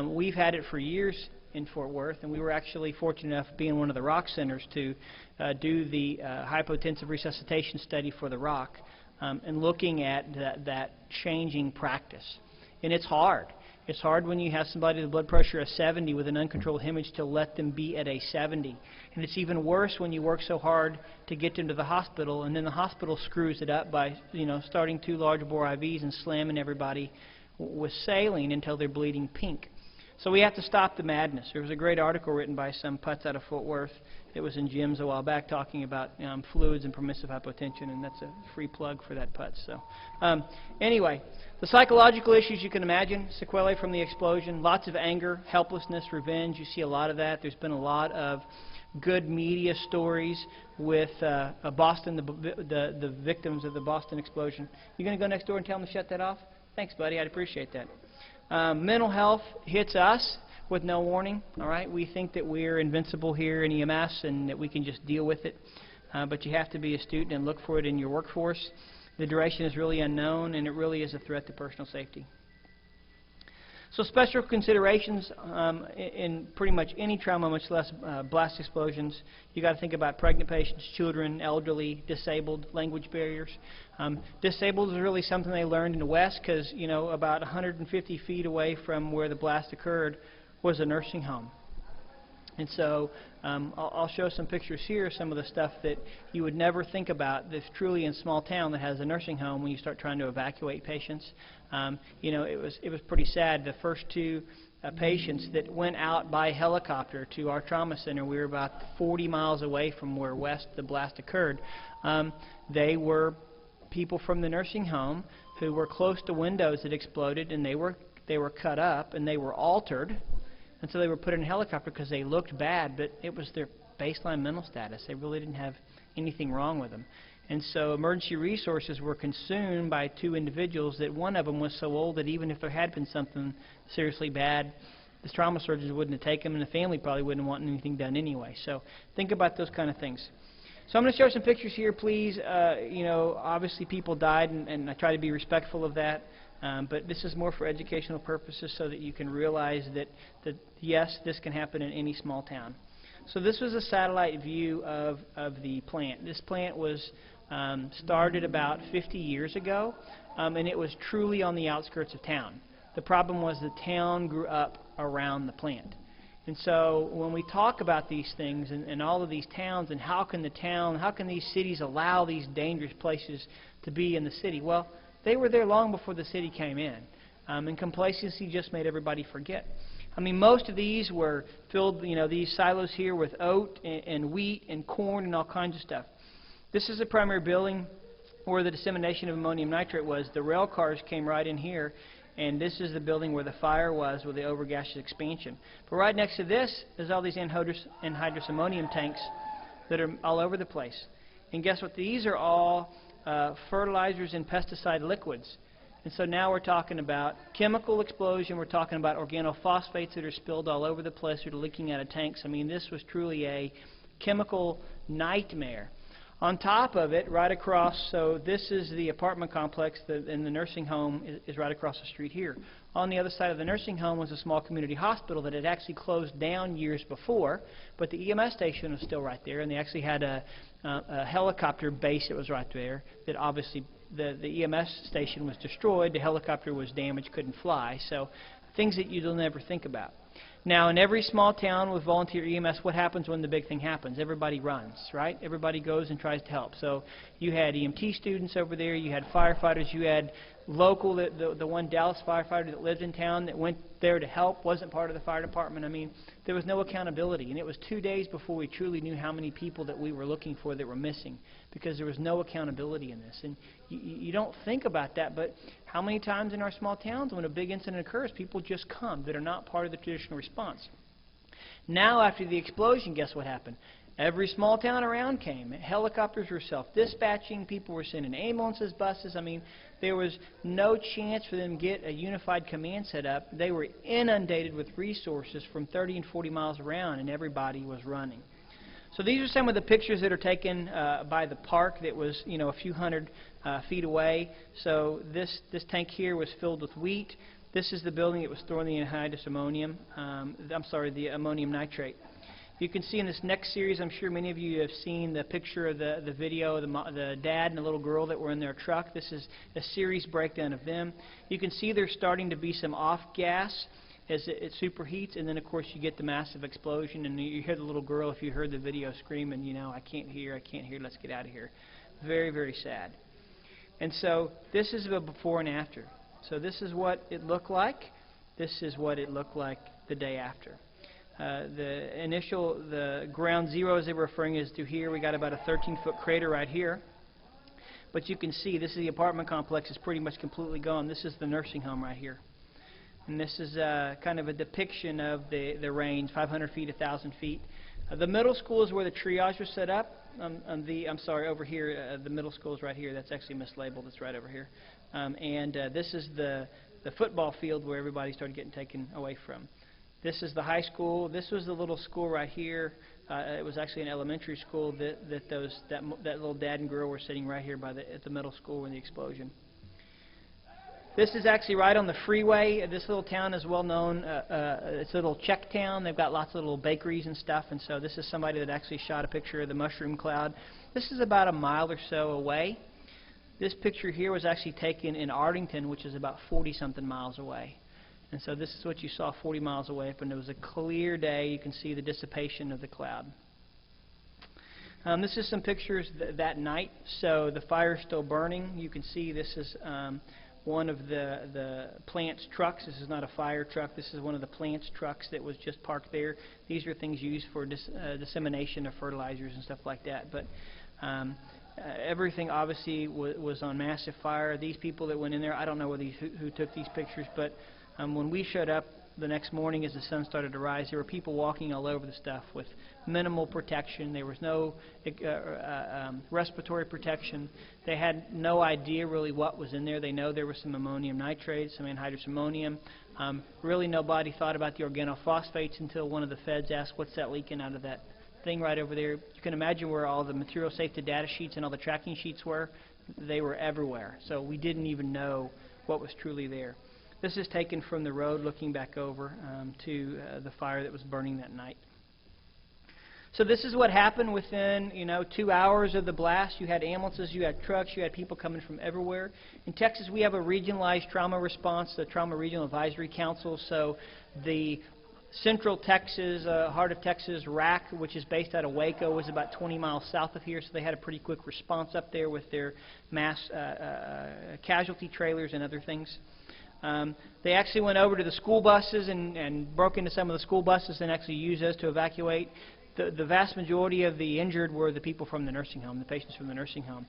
we've had it for years in Fort Worth, and we were actually fortunate enough being one of the ROC centers to do the hypotensive resuscitation study for the ROC and looking at that changing practice. And it's hard. It's hard when you have somebody with blood pressure of 70 with an uncontrolled hemorrhage to let them be at a 70. And it's even worse when you work so hard to get them to the hospital, and then the hospital screws it up by starting 2 large bore IVs and slamming everybody with saline until they're bleeding pink. So we have to stop the madness. There was a great article written by some putz out of Fort Worth. It was in gyms a while back talking about fluids and permissive hypotension, and that's a free plug for that putz. So anyway, the psychological issues you can imagine, sequelae from the explosion, lots of anger, helplessness, revenge. You see a lot of that. There's been a lot of good media stories with Boston, the victims of the Boston explosion. You going to go next door and tell them to shut that off? Thanks, buddy. I'd appreciate that. Mental health hits us with no warning. All right, we think that we're invincible here in EMS and that we can just deal with it, but you have to be astute and look for it in your workforce. The duration is really unknown, and it really is a threat to personal safety. So special considerations in pretty much any trauma, much less blast explosions. You got to think about pregnant patients, children, elderly, disabled, language barriers. Disabled is really something they learned in the West because, you know, about 150 feet away from where the blast occurred was a nursing home. And so I'll show some pictures here, some of the stuff that you would never think about that's truly in a small town that has a nursing home when you start trying to evacuate patients. You know, it was pretty sad. The first two patients that went out by helicopter to our trauma center, we were about 40 miles away from where west the blast occurred. They were people from the nursing home who were close to windows that exploded, and they were cut up and they were altered. And so they were put in a helicopter because they looked bad, but it was their baseline mental status. They really didn't have anything wrong with them. And so emergency resources were consumed by two individuals that one of them was so old that even if there had been something seriously bad, the trauma surgeons wouldn't have taken him, and the family probably wouldn't want anything done anyway. So think about those kind of things. So I'm going to show some pictures here, please. You know, obviously people died, and I try to be respectful of that. But this is more for educational purposes so that you can realize that yes, this can happen in any small town. So this was a satellite view of the plant. This plant was started about 50 years ago, and it was truly on the outskirts of town. The problem was the town grew up around the plant. And so when we talk about these things and all of these towns and how can these cities allow these dangerous places to be in the city? Well, they were there long before the city came in, and complacency just made everybody forget. I mean, most of these were filled, you know, these silos here with oat and wheat and corn and all kinds of stuff. This is the primary building where the dissemination of ammonium nitrate was. The rail cars came right in here, and this is the building where the fire was with the overgaseous expansion. But right next to this is all these anhydrous ammonium tanks that are all over the place. And guess what? These are all fertilizers and pesticide liquids. And so now we're talking about chemical explosion, we're talking about organophosphates that are spilled all over the place that are leaking out of tanks. I mean, this was truly a chemical nightmare. On top of it, right across, so this is the apartment complex, and the nursing home is right across the street here. On the other side of the nursing home was a small community hospital that had actually closed down years before, but the EMS station was still right there, and they actually had a helicopter base that was right there that obviously the EMS station was destroyed, the helicopter was damaged, couldn't fly, so things that you'll never think about. Now, in every small town with volunteer EMS, what happens when the big thing happens? Everybody runs, right? Everybody goes and tries to help. So you had EMT students over there, you had firefighters, you had local, the one Dallas firefighter that lived in town that went there to help, wasn't part of the fire department. I mean, there was no accountability, and it was 2 days before we truly knew how many people that we were looking for that were missing, because there was no accountability in this. And you don't think about that, but how many times in our small towns when a big incident occurs, people just come that are not part of the traditional response. Now, after the explosion, guess what happened? Every small town around came. Helicopters were self-dispatching. People were sending ambulances, buses. I mean, there was no chance for them to get a unified command set up. They were inundated with resources from 30 and 40 miles around, and everybody was running. So these are some of the pictures that are taken by the park that was, you know, a few hundred feet away. So this tank here was filled with wheat. This is the building that was storing the anhydrous ammonium. The ammonium nitrate. You can see in this next series, I'm sure many of you have seen the picture of the video, the dad and the little girl that were in their truck. This is a series breakdown of them. You can see there's starting to be some off gas as it superheats, and then of course you get the massive explosion, and you hear the little girl, if you heard the video, screaming, you know, I can't hear, let's get out of here. Very, very sad. And so this is the before and after. So this is what it looked like. This is what it looked like the day after. The ground zero, as they were referring, is through here. We got about a 13-foot crater right here. But you can see this is the apartment complex. It's pretty much completely gone. This is the nursing home right here. And this is kind of a depiction of the range, 500 feet, 1,000 feet. The middle school is where the triage was set up. I'm sorry, over here, the middle school is right here. That's actually mislabeled. It's right over here. This is the football field where everybody started getting taken away from. This is the high school. This was the little school right here. It was actually an elementary school that little dad and girl were sitting right here at the middle school in the explosion. This is actually right on the freeway. This little town is well known. It's a little Czech town. They've got lots of little bakeries and stuff, and so this is somebody that actually shot a picture of the mushroom cloud. This is about a mile or so away. This picture here was actually taken in Arlington, which is about 40-something miles away. And so this is what you saw 40 miles away, and it was a clear day. You can see the dissipation of the cloud. This is some pictures that night. So the fire is still burning. You can see this is one of the plant's trucks. This is not a fire truck. This is one of the plant's trucks that was just parked there. These are things used for dissemination of fertilizers and stuff like that. But everything obviously was on massive fire. These people that went in there, I don't know who took these pictures, but when we showed up the next morning as the sun started to rise, there were people walking all over the stuff with minimal protection. There was no respiratory protection. They had no idea really what was in there. They know there was some ammonium nitrate, some anhydrous ammonium. Really nobody thought about the organophosphates until one of the feds asked, what's that leaking out of that thing right over there? You can imagine where all the material safety data sheets and all the tracking sheets were. They were everywhere. So we didn't even know what was truly there. This is taken from the road looking back over to the fire that was burning that night. So this is what happened within 2 hours of the blast. You had ambulances, you had trucks, you had people coming from everywhere. In Texas, we have a regionalized trauma response, the Trauma Regional Advisory Council. So the Central Texas, Heart of Texas, RAC, which is based out of Waco, was about 20 miles south of here. So they had a pretty quick response up there with their mass casualty trailers and other things. They actually went over to the school buses and broke into some of the school buses and actually used those to evacuate. The vast majority of the injured were the people from the nursing home, the patients from the nursing home.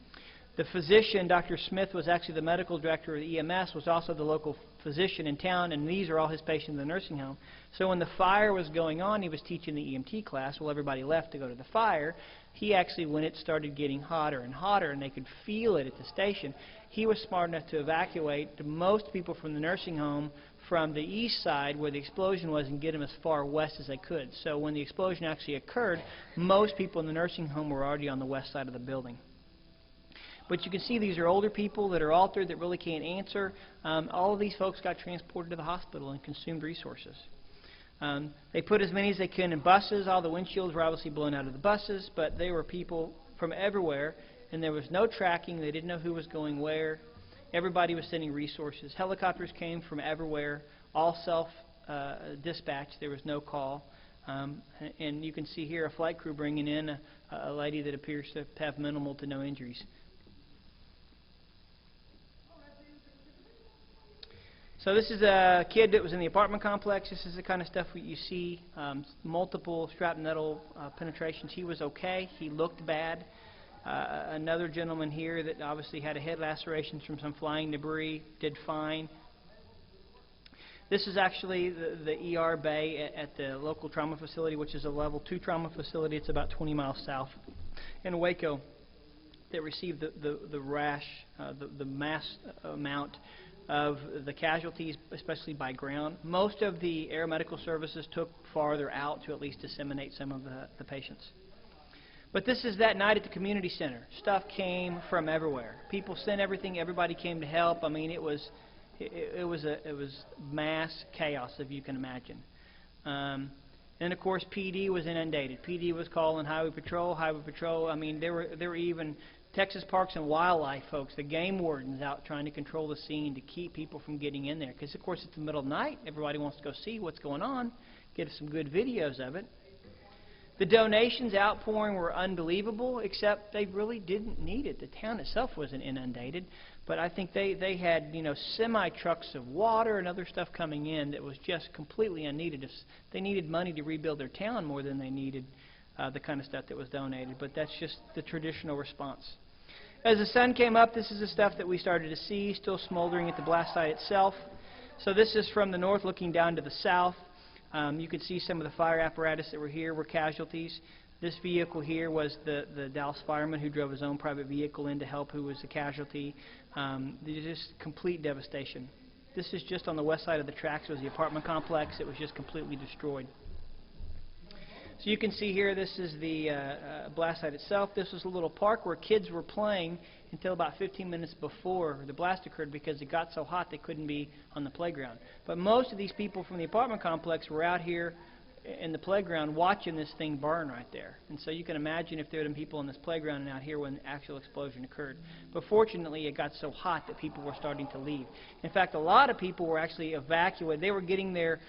The physician, Dr. Smith, was actually the medical director of the EMS, was also the local physician in town, and these are all his patients in the nursing home. So when the fire was going on, he was teaching the EMT class. Well, everybody left to go to the fire. He actually, when it started getting hotter and hotter, and they could feel it at the station, he was smart enough to evacuate most people from the nursing home from the east side where the explosion was and get them as far west as they could. So when the explosion actually occurred, most people in the nursing home were already on the west side of the building. But you can see these are older people that are altered, that really can't answer. All of these folks got transported to the hospital and consumed resources. They put as many as they can in buses. All the windshields were obviously blown out of the buses, but they were people from everywhere, and there was no tracking. They didn't know who was going where. Everybody was sending resources. Helicopters came from everywhere, all self-dispatched. There was no call. And you can see here a flight crew bringing in a lady that appears to have minimal to no injuries. So this is a kid that was in the apartment complex. This is the kind of stuff you see, multiple shrapnel penetrations. He was okay. He looked bad. Another gentleman here that obviously had a head lacerations from some flying debris, did fine. This is actually the ER bay at the local trauma facility, which is a level 2 trauma facility. It's about 20 miles south in Waco that received the rash, the mass amount of the casualties, especially by ground. Most of the air medical services took farther out to at least disseminate some of the patients. But this is that night at the community center. Stuff came from everywhere. People sent everything. Everybody came to help. I mean, it was mass chaos, if you can imagine. And of course, PD was inundated. PD was calling Highway Patrol. Highway Patrol. I mean, there were even Texas Parks and Wildlife folks, the game wardens, out trying to control the scene to keep people from getting in there. Because of course, it's the middle of the night. Everybody wants to go see what's going on, get some good videos of it. The donations outpouring were unbelievable, except they really didn't need it. The town itself wasn't inundated, but I think they had, you know, semi-trucks of water and other stuff coming in that was just completely unneeded. They needed money to rebuild their town more than they needed the kind of stuff that was donated, but that's just the traditional response. As the sun came up, this is the stuff that we started to see, still smoldering at the blast site itself. So this is from the north looking down to the south. You could see some of the fire apparatus that were here were casualties. This vehicle here was the Dallas fireman who drove his own private vehicle in to help, who was a casualty. Just complete devastation. This is just on the west side of the tracks. It was the apartment complex. It was just completely destroyed. So you can see here, this is the blast site itself. This was a little park where kids were playing until about 15 minutes before the blast occurred, because it got so hot they couldn't be on the playground. But most of these people from the apartment complex were out here in the playground watching this thing burn right there. And so you can imagine if there had been people in this playground and out here when the actual explosion occurred. But fortunately, it got so hot that people were starting to leave. In fact, a lot of people were actually evacuated. They were getting their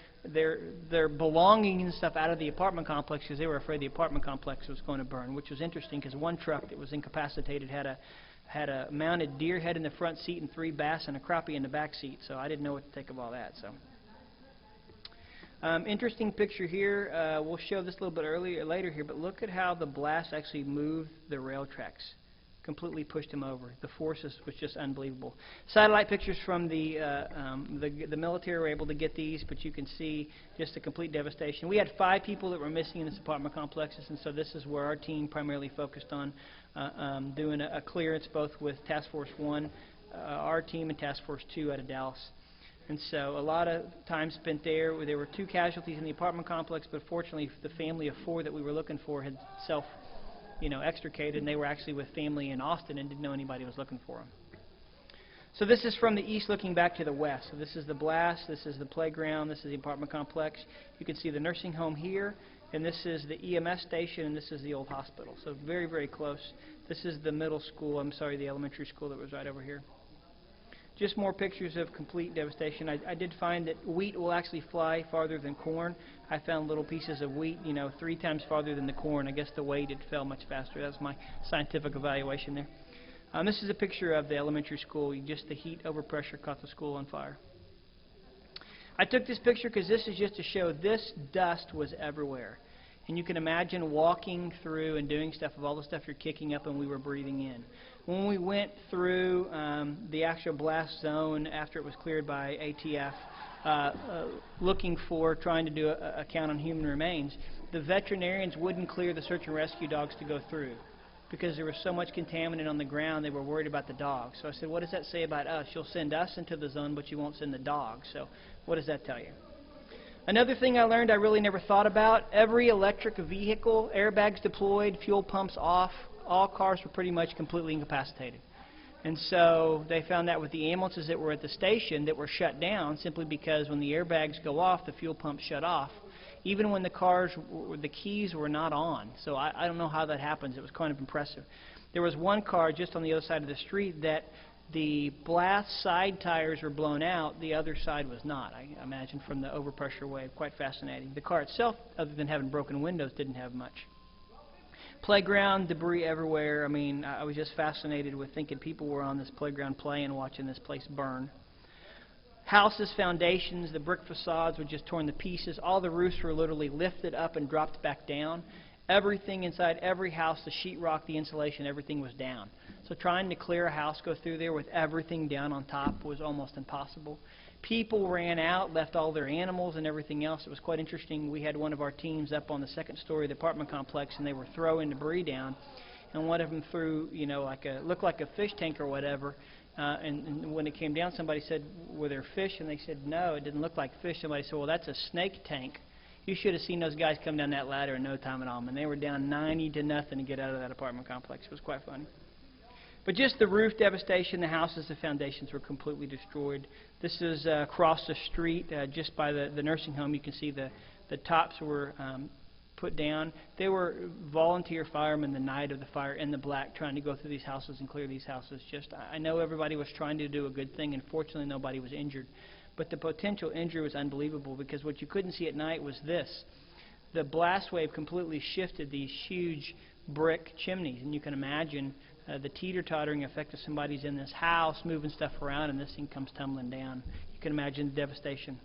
belongings and stuff out of the apartment complex because they were afraid the apartment complex was going to burn, which was interesting because one truck that was incapacitated had a mounted deer head in the front seat and 3 bass and a crappie in the back seat. So I didn't know what to think of all that. So. Interesting picture here. We'll show this a little bit later here, but look at how the blast actually moved the rail tracks. Completely pushed them over. The force was just unbelievable. Satellite pictures from the military were able to get these, but you can see just a complete devastation. We had 5 people that were missing in this apartment complexes, and so this is where our team primarily focused on doing a clearance, both with Task Force 1, our team, and Task Force 2 out of Dallas. And so a lot of time spent there. There were 2 casualties in the apartment complex, but fortunately the family of 4 that we were looking for had extricated, and they were actually with family in Austin and didn't know anybody was looking for them. So this is from the east looking back to the west. So this is the blast, this is the playground, this is the apartment complex. You can see the nursing home here, and this is the EMS station, and this is the old hospital. So very, very close. This is the middle school, the elementary school that was right over here. Just more pictures of complete devastation. I did find that wheat will actually fly farther than corn. I found little pieces of wheat, 3 times farther than the corn. I guess the weight, it fell much faster. That's my scientific evaluation there. This is a picture of the elementary school. Just the heat overpressure caught the school on fire. I took this picture because this is just to show this dust was everywhere. And you can imagine walking through and doing stuff of all the stuff you're kicking up and we were breathing in. When we went through the actual blast zone after it was cleared by ATF, trying to do a count on human remains, the veterinarians wouldn't clear the search and rescue dogs to go through because there was so much contaminant on the ground. They were worried about the dogs. So I said, what does that say about us? You'll send us into the zone, but you won't send the dogs. So what does that tell you? Another thing I learned I really never thought about, every electric vehicle, airbags deployed, fuel pumps off, all cars were pretty much completely incapacitated. And so they found that with the ambulances that were at the station that were shut down simply because when the airbags go off, the fuel pumps shut off, even when the keys were not on. So I don't know how that happens. It was kind of impressive. There was one car just on the other side of the street that the blast side tires were blown out, the other side was not. I imagine from the overpressure wave. Quite fascinating. The car itself, other than having broken windows, didn't have much. Playground, debris everywhere. I was just fascinated with thinking people were on this playground playing, watching this place burn. Houses, foundations, the brick facades were just torn to pieces. All the roofs were literally lifted up and dropped back down. Everything inside every house, the sheetrock, the insulation, everything was down. So trying to clear a house, go through there with everything down on top was almost impossible. People ran out, left all their animals and everything else. It was quite interesting. We had one of our teams up on the 2nd story of the apartment complex, and they were throwing debris down. And one of them threw, looked like a fish tank or whatever. And when it came down, somebody said, were there fish? And they said, no, it didn't look like fish. Somebody said, well, that's a snake tank. You should have seen those guys come down that ladder in no time at all. And they were down 90-0 to get out of that apartment complex. It was quite funny. But just the roof devastation, the houses, the foundations were completely destroyed. This is across the street, just by the nursing home. You can see the tops were put down. They were volunteer firemen the night of the fire in the black trying to go through these houses and clear these houses. I know everybody was trying to do a good thing, and fortunately nobody was injured. But the potential injury was unbelievable because what you couldn't see at night was this. the blast wave completely shifted these huge brick chimneys, and you can imagine the teeter-tottering effect of somebody's in this house moving stuff around and this thing comes tumbling down. You can imagine the devastation.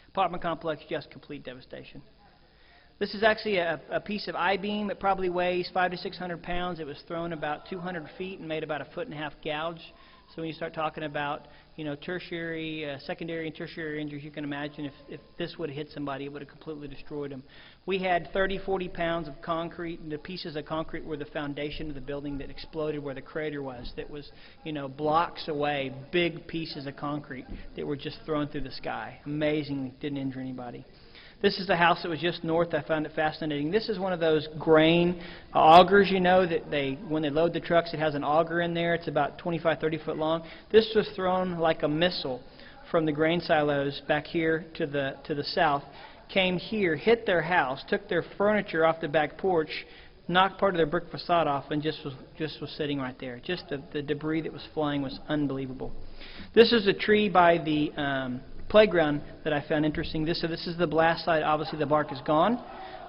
Apartment complex, just complete devastation. This is actually a piece of I-beam. It probably weighs 500 to 600 pounds. It was thrown about 200 feet and made about a 1.5 foot gouge. So when you start talking about, tertiary, secondary and tertiary injuries, you can imagine if this would have hit somebody, it would have completely destroyed them. We had 30, 40 pounds of concrete, and the pieces of concrete were the foundation of the building that exploded where the crater was. That was, blocks away, big pieces of concrete that were just thrown through the sky. Amazingly, didn't injure anybody. This is the house that was just north. I found it fascinating. This is one of those grain augers, that when they load the trucks, it has an auger in there. It's about 25, 30 foot long. This was thrown like a missile from the grain silos back here to the south, came here, hit their house, took their furniture off the back porch, knocked part of their brick facade off, and just was sitting right there. Just the debris that was flying was unbelievable. This is a tree by the playground that I found interesting. So this is the blast side. Obviously the bark is gone.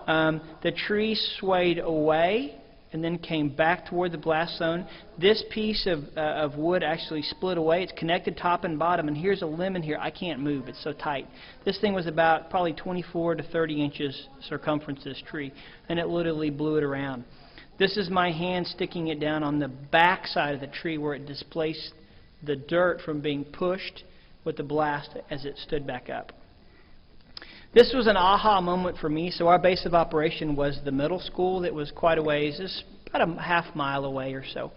The tree swayed away and then came back toward the blast zone. This piece of wood actually split away. It's connected top and bottom, and here's a limb in here. I can't move. It's so tight. This thing was about probably 24 to 30 inches circumference, this tree, and it literally blew it around. This is my hand sticking it down on the back side of the tree where it displaced the dirt from being pushed with the blast as it stood back up. This was an aha moment for me. So our base of operation was the middle school that was quite a ways. It's about a half mile away or so.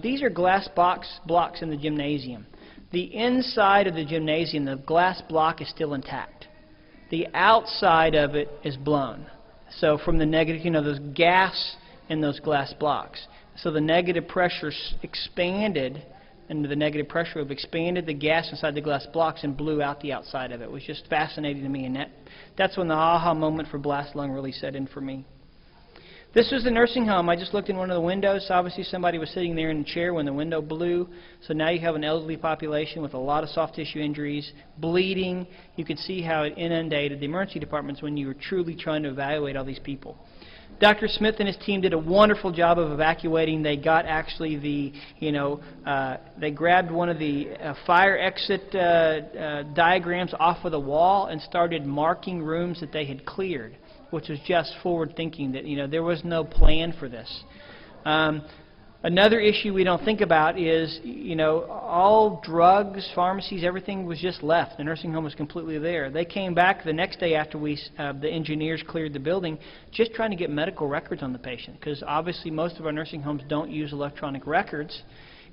These are glass blocks in the gymnasium. The inside of the gymnasium, the glass block is still intact. The outside of it is blown. So from the negative, there's gas in those glass blocks. So the negative pressure expanded, and the negative pressure have expanded the gas inside the glass blocks and blew out the outside of it. It was just fascinating to me, and that's when the aha moment for blast lung really set in for me. This was the nursing home. I just looked in one of the windows. Obviously somebody was sitting there in a chair when the window blew. So now you have an elderly population with a lot of soft tissue injuries, bleeding. You could see how it inundated the emergency departments when you were truly trying to evaluate all these people. Dr. Smith and his team did a wonderful job of evacuating. They got actually they grabbed one of the fire exit diagrams off of the wall and started marking rooms that they had cleared, which was just forward thinking that, there was no plan for this. Another issue we don't think about is, all drugs, pharmacies, everything was just left. The nursing home was completely there. They came back the next day after the engineers cleared the building, just trying to get medical records on the patient, because obviously most of our nursing homes don't use electronic records.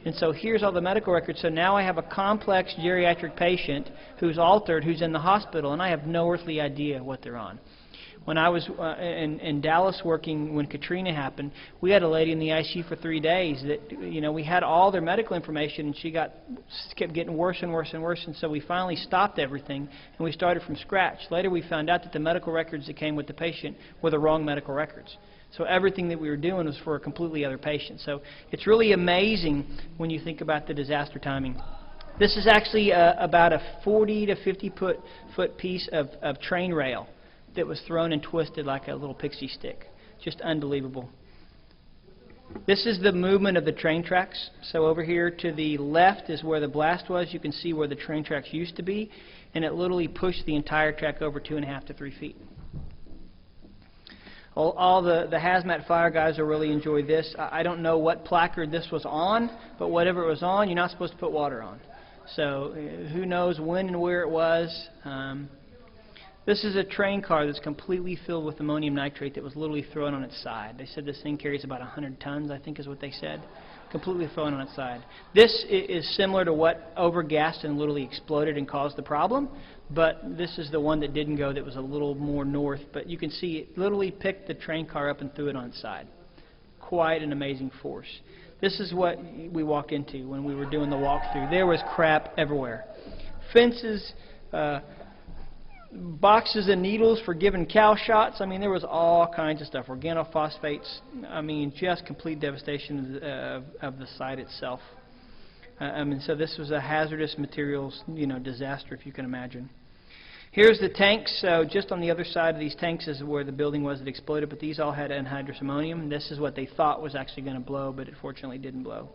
And so here's all the medical records. So now I have a complex geriatric patient who's altered, who's in the hospital, and I have no earthly idea what they're on. When I was in Dallas working when Katrina happened, we had a lady in the ICU for 3 days that, we had all their medical information, and she kept getting worse and worse and worse, and so we finally stopped everything and we started from scratch. Later we found out that the medical records that came with the patient were the wrong medical records. So everything that we were doing was for a completely other patient. So it's really amazing when you think about the disaster timing. This is actually about a 40 to 50 foot piece of train rail that was thrown and twisted like a little pixie stick. Just unbelievable. This is the movement of the train tracks. So over here to the left is where the blast was. You can see where the train tracks used to be, and it literally pushed the entire track over 2.5 to 3 feet. All the hazmat fire guys will really enjoy this. I don't know what placard this was on, but whatever it was on, you're not supposed to put water on. So who knows when and where it was. This is a train car that's completely filled with ammonium nitrate that was literally thrown on its side. They said this thing carries about 100 tons, I think is what they said. Completely thrown on its side. This is similar to what overgassed and literally exploded and caused the problem, but this is the one that didn't go, that was a little more north. But you can see it literally picked the train car up and threw it on its side. Quite an amazing force. This is what we walked into when we were doing the walkthrough. There was crap everywhere. Fences, boxes of needles for giving cow shots. I mean, there was all kinds of stuff. Organophosphates. I mean, just complete devastation of the site itself. So this was a hazardous materials, disaster, if you can imagine. Here's the tanks. So just on the other side of these tanks is where the building was that exploded, but these all had anhydrous ammonium. This is what they thought was actually going to blow, but it fortunately didn't blow.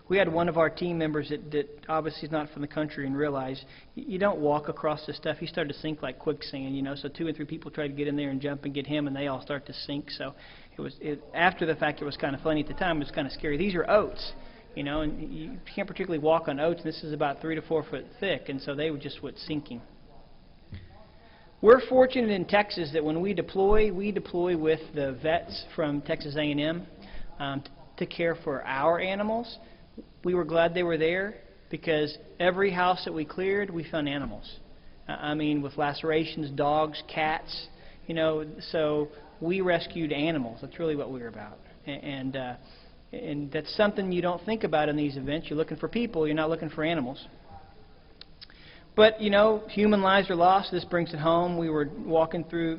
We had one of our team members that obviously is not from the country and realized you don't walk across this stuff. He started to sink like quicksand, you know, so 2 and 3 people tried to get in there and jump and get him, and they all start to sink. So after the fact, it was kind of funny. At the time, it was kind of scary. These are oats. You know, and you can't particularly walk on oats. This is about 3 to 4 foot thick, and so they were just sinking. We're fortunate in Texas that when we deploy with the vets from Texas A&M to care for our animals. We were glad they were there because every house that we cleared, we found animals. I mean, with lacerations, dogs, cats, you know, so we rescued animals. That's really what we were about. And that's something you don't think about in these events. You're looking for people, you're not looking for animals. But, you know, human lives are lost. This brings it home. We were walking through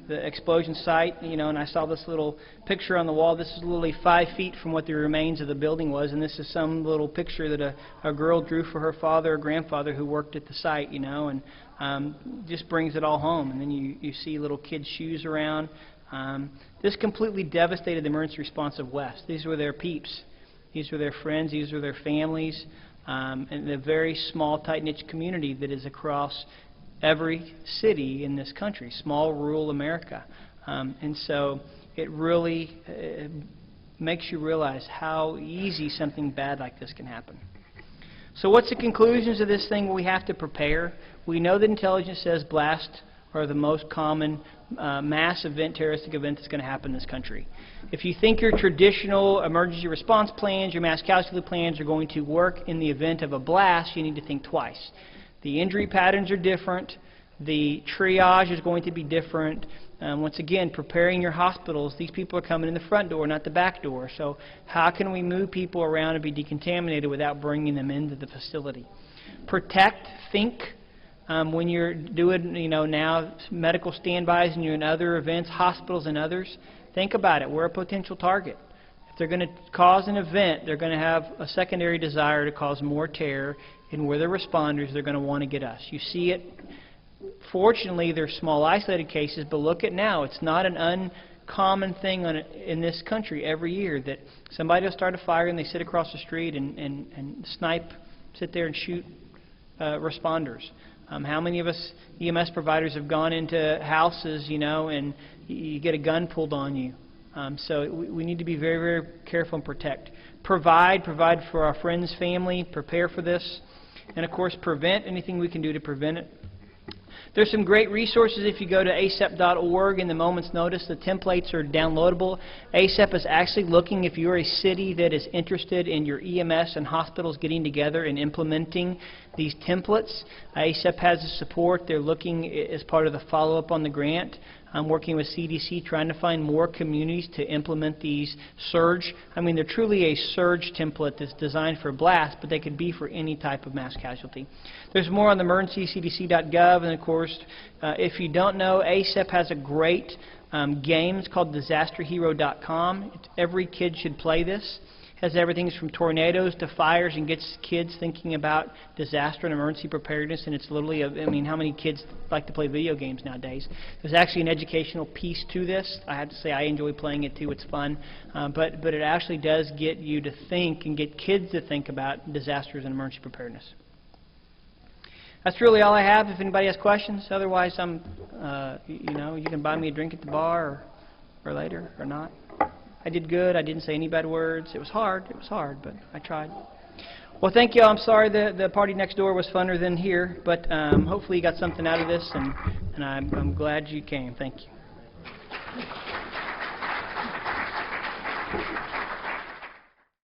the explosion site, you know, and I saw this little picture on the wall. This is literally 5 feet from what the remains of the building was, and this is some little picture that a girl drew for her father or grandfather who worked at the site, you know, and just brings it all home. And then you see little kids' shoes around. This completely devastated the emergency response of West. These were their peeps. These were their friends. These were their families. And a very small, tight-knit community that is across every city in this country, small, rural America. And so it really makes you realize how easy something bad like this can happen. So what's the conclusions of this thing? Well, we have to prepare. We know that intelligence says blasts are the most common mass event, terroristic event that's going to happen in this country. If you think your traditional emergency response plans, your mass casualty plans are going to work in the event of a blast, you need to think twice. The injury patterns are different. The triage is going to be different. Once again, preparing your hospitals, these people are coming in the front door, not the back door. So how can we move people around and be decontaminated without bringing them into the facility? Protect, think. When you're doing, you know, now medical standbys and you're in other events, hospitals and others, think about it. We're a potential target. If they're going to cause an event, they're going to have a secondary desire to cause more terror, and we're the responders, they're going to want to get us. You see it. Fortunately, they're small, isolated cases, but look at now. It's not an uncommon thing in this country every year that somebody will start a fire and they sit across the street and sit there and shoot responders. How many of us EMS providers have gone into houses, you know, and you get a gun pulled on you? So we need to be very, very careful and protect. Provide for our friends, family, prepare for this. And, of course, prevent anything we can do to prevent it. There's some great resources if you go to asep.org in the moment's notice. The templates are downloadable. ASEP is actually looking, if you're a city that is interested in your EMS and hospitals getting together and implementing these templates. ASEP has the support. They're looking as part of the follow-up on the grant. I'm working with CDC trying to find more communities to implement these surge. I mean, they're truly a surge template that's designed for blast, but they could be for any type of mass casualty. There's more on the emergencycdc.gov, and of course, if you don't know, ASEP has a great game. It's called disasterhero.com. Every kid should play this. Has everything from tornadoes to fires and gets kids thinking about disaster and emergency preparedness, and it's literally, I mean, how many kids like to play video games nowadays? There's actually an educational piece to this. I have to say I enjoy playing it too. It's fun. But it actually does get you to think and get kids to think about disasters and emergency preparedness. That's really all I have. If anybody has questions, otherwise I'm, you know, you can buy me a drink at the bar or later or not. I did good. I didn't say any bad words. It was hard, but I tried. Well, thank you. I'm sorry the party next door was funner than here, but hopefully you got something out of this, and I'm glad you came. Thank you.